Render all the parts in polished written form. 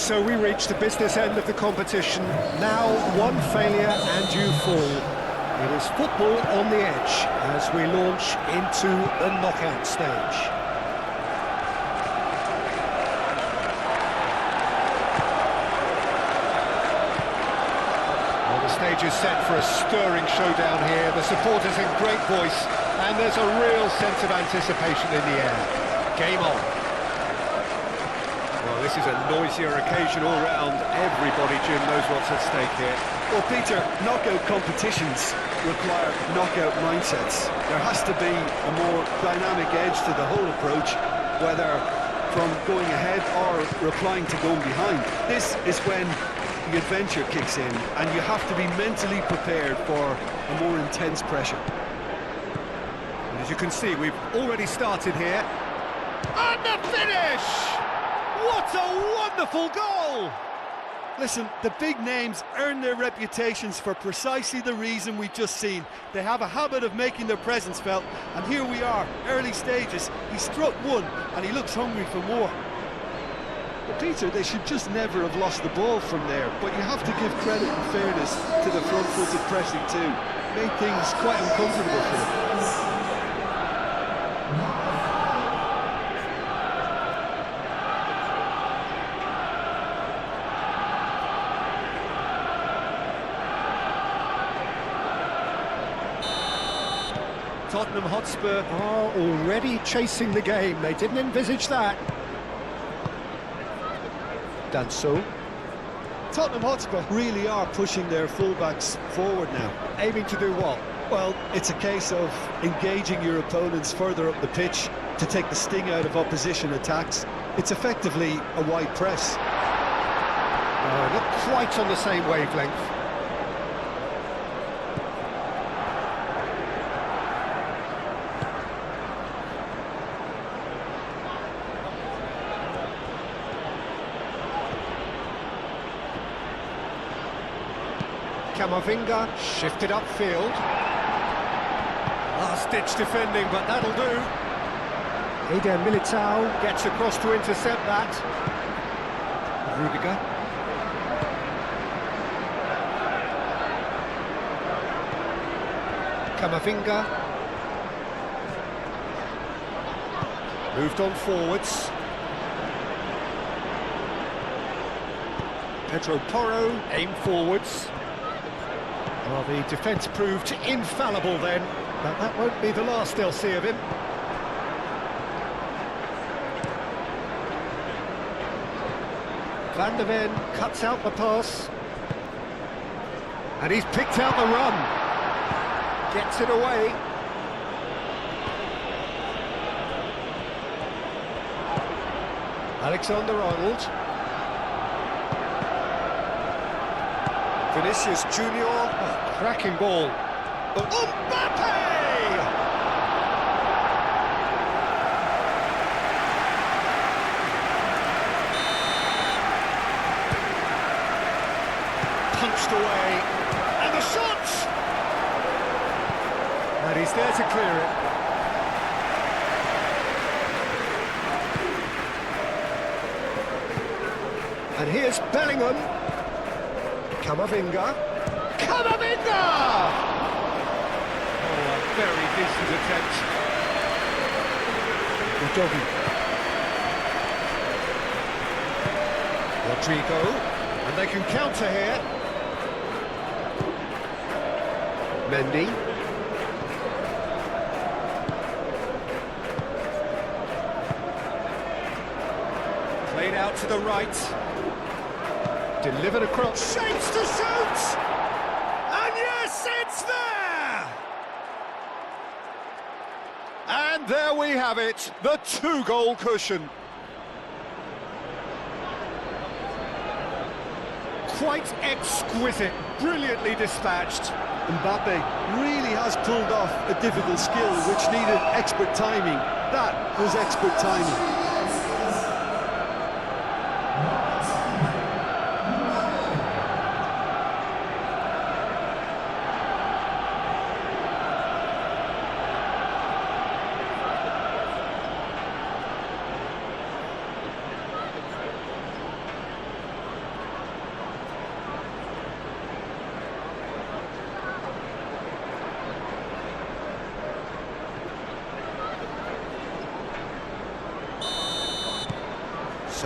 So we reach the business end of the competition. Now one failure and you fall. It is football on the edge as we launch into the knockout stage. Well, the stage is set for a stirring showdown here. The supporters in great voice, and there's a real sense of anticipation in the air. Game on. Well, this is a noisier occasion all round. Everybody, Jim, knows what's at stake here. Well, Peter, knockout competitions require knockout mindsets. There has to be a more dynamic edge to the whole approach, whether from going ahead or replying to going behind. This is when the adventure kicks in, and you have to be mentally prepared for a more intense pressure. And as you can see, we've already started here. And the finish! What a wonderful goal! Listen, the big names earn their reputations for precisely the reason we've just seen. They have a habit of making their presence felt, and here we are, early stages. He struck one, and he looks hungry for more. But Peter, they should just never have lost the ball from there, but you have to give credit and fairness to the front-footed pressing too. Made things quite uncomfortable for them. Tottenham Hotspur are already chasing the game. They didn't envisage that. Done so. Tottenham Hotspur really are pushing their fullbacks forward now. Aiming to do what? Well, it's a case of engaging your opponents further up the pitch to take the sting out of opposition attacks. It's effectively a wide press. Not quite on the same wavelength. Camavinga shifted upfield. Last-ditch defending, but that'll do. Eder Militao gets across to intercept that. Rudiger. Camavinga. Moved on forwards. Pedro Porro aimed forwards. Well, the defence proved infallible then, but that won't be the last they'll see of him. Van der Ven cuts out the pass. And he's picked out the run. Gets it away. Alexander-Arnold. Vinicius Junior, cracking ball. Mbappe! Punched away, and the shot! And he's there to clear it. And here's Bellingham. Camavinga! Camavinga! Oh, a very decent attempt. Udogi. Rodrigo, and they can counter here. Mendy. Played out to the right. Delivered across, shapes to shoot! And yes, it's there! And there we have it, the two-goal cushion. Quite exquisite, brilliantly dispatched. Mbappe really has pulled off a difficult skill which needed expert timing. That was expert timing.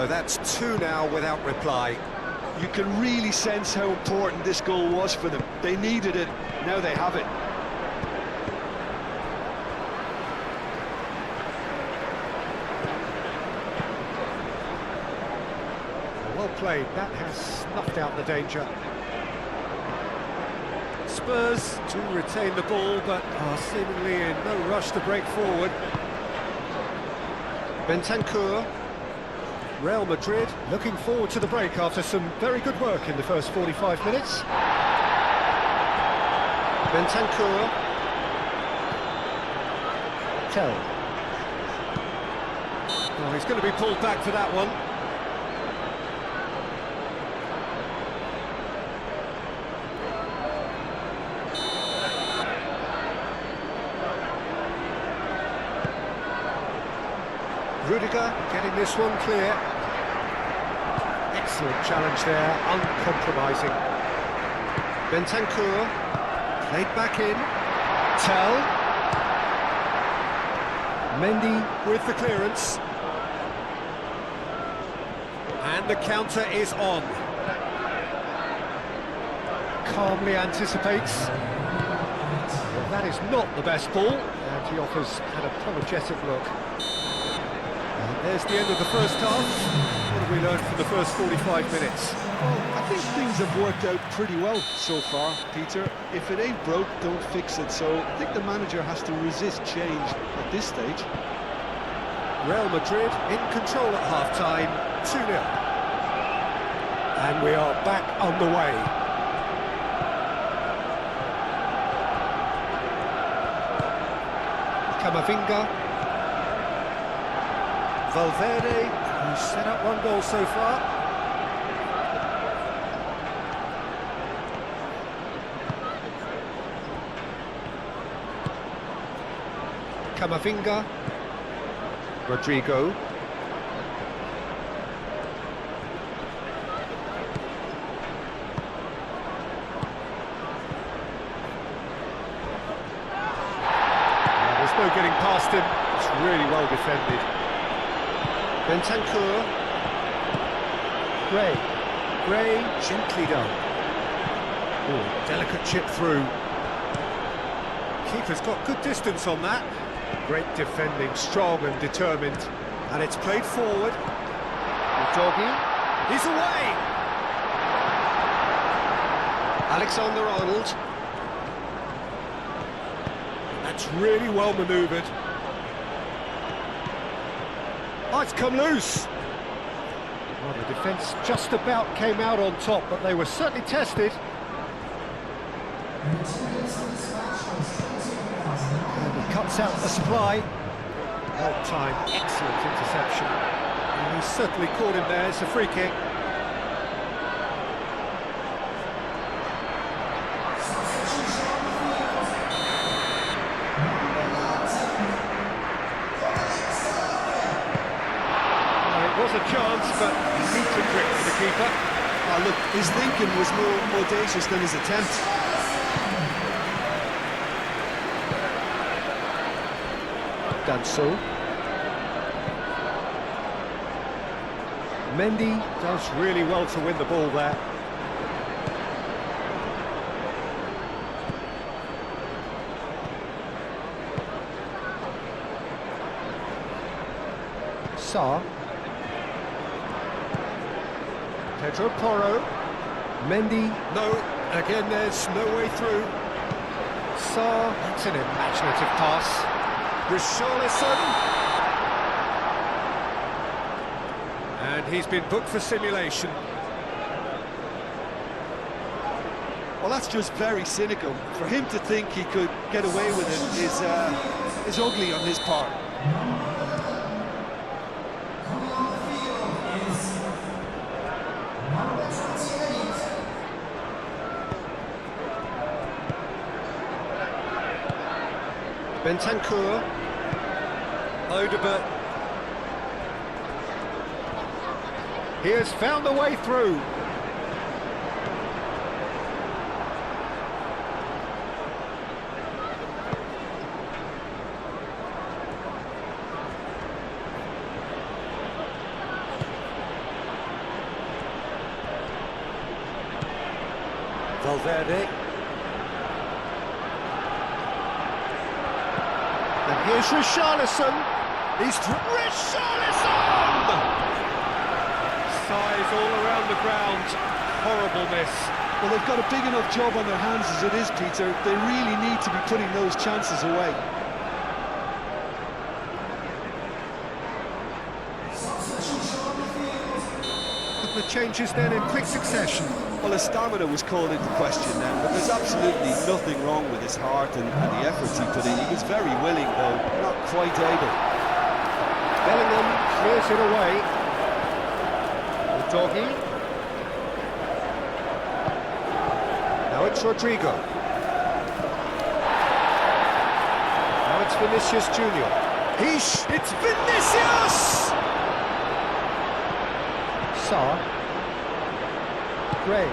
So that's two now without reply. You can really sense how important this goal was for them. They needed it, now they have it. Well played, that has snuffed out the danger. Spurs do retain the ball, but are seemingly in no rush to break forward. Bentancur. Real Madrid looking forward to the break after some very good work in the first 45 minutes. Bentancur. Tell. Oh, he's going to be pulled back for that one. Rudiger getting this one clear. Excellent challenge there, uncompromising. Bentancur played back in. Tell. Mendy with the clearance. And the counter is on. Calmly anticipates. Well, that is not the best ball, and he offers an apologetic look. There's the end of the first half. What have we learned from the first 45 minutes? Well, I think things have worked out pretty well so far, Peter. If it ain't broke, don't fix it. So I think the manager has to resist change at this stage. Real Madrid in control at half-time, 2-0. And we are back underway. Camavinga. Valverde, who's set up one goal so far. Camavinga. Rodrigo. There's no getting past him. It's really well defended. Bentancur. Gray gently done. Oh, delicate chip through. Keeper's got good distance on that. Great defending, strong and determined. And it's played forward. Doggy. He's away! Alexander-Arnold. That's really well manoeuvred. Oh, it's come loose. Well, the defence just about came out on top, but they were certainly tested. And he cuts out the supply. Well timed, excellent interception. And he's certainly caught him there. It's a free kick. Was a chance, but neat to trick for the keeper. Oh, look, his thinking was more audacious than his attempt. Done so. Mendy does really well to win the ball there. Sarr. Pedro Porro. Mendy. No, again there's no way through. Sarr, that's an imaginative pass. Richarlison. And he's been booked for simulation. Well, that's just very cynical. For him to think he could get away with it is ugly on his part. Bentancur. Odebert. He has found a way through. Valverde. And here's Richarlison. Richarlison! Size all around the ground. Horrible miss. Well, they've got a big enough job on their hands as it is, Peter. They really need to be putting those chances away. The changes then in quick succession. Well, his stamina was called into question then, but there's absolutely nothing wrong with his heart and the efforts he put in. He was very willing, though, not quite able. Bellingham clears it away. Doggy. Now it's Rodrigo. Now it's Vinicius Junior. It's Vinicius! Sarr. Gray.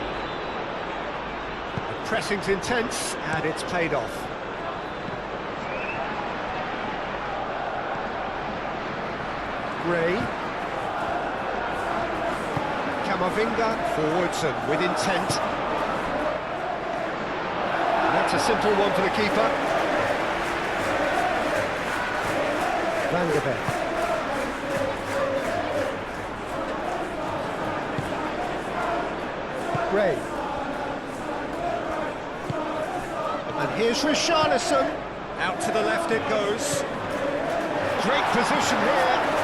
The pressing's intense and it's paid off. Gray. Camavinga forwards and with intent. And that's a simple one for the keeper. Van de Beek. Gray. And here's Richarlison. Out to the left it goes. Great position here.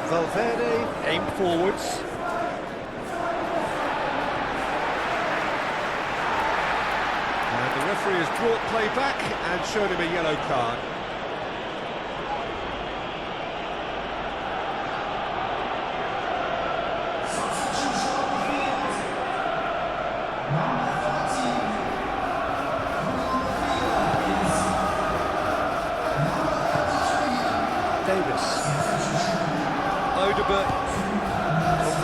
Valverde aimed forwards. And the referee has brought play back and shown him a yellow card.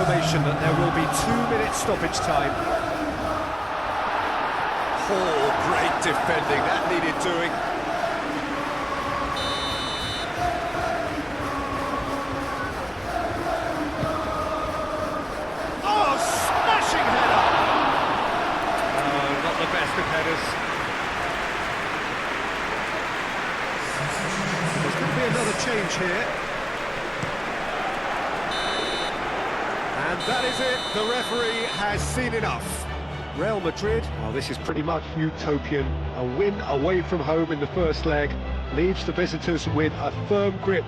Confirmation that there will be 2-minute stoppage time. Oh, great defending, that needed doing. Oh, smashing header! Oh, not the best of headers. There's going to be another change here. And that is it, the referee has seen enough. Real Madrid, well, this is pretty much utopian. A win away from home in the first leg leaves the visitors with a firm grip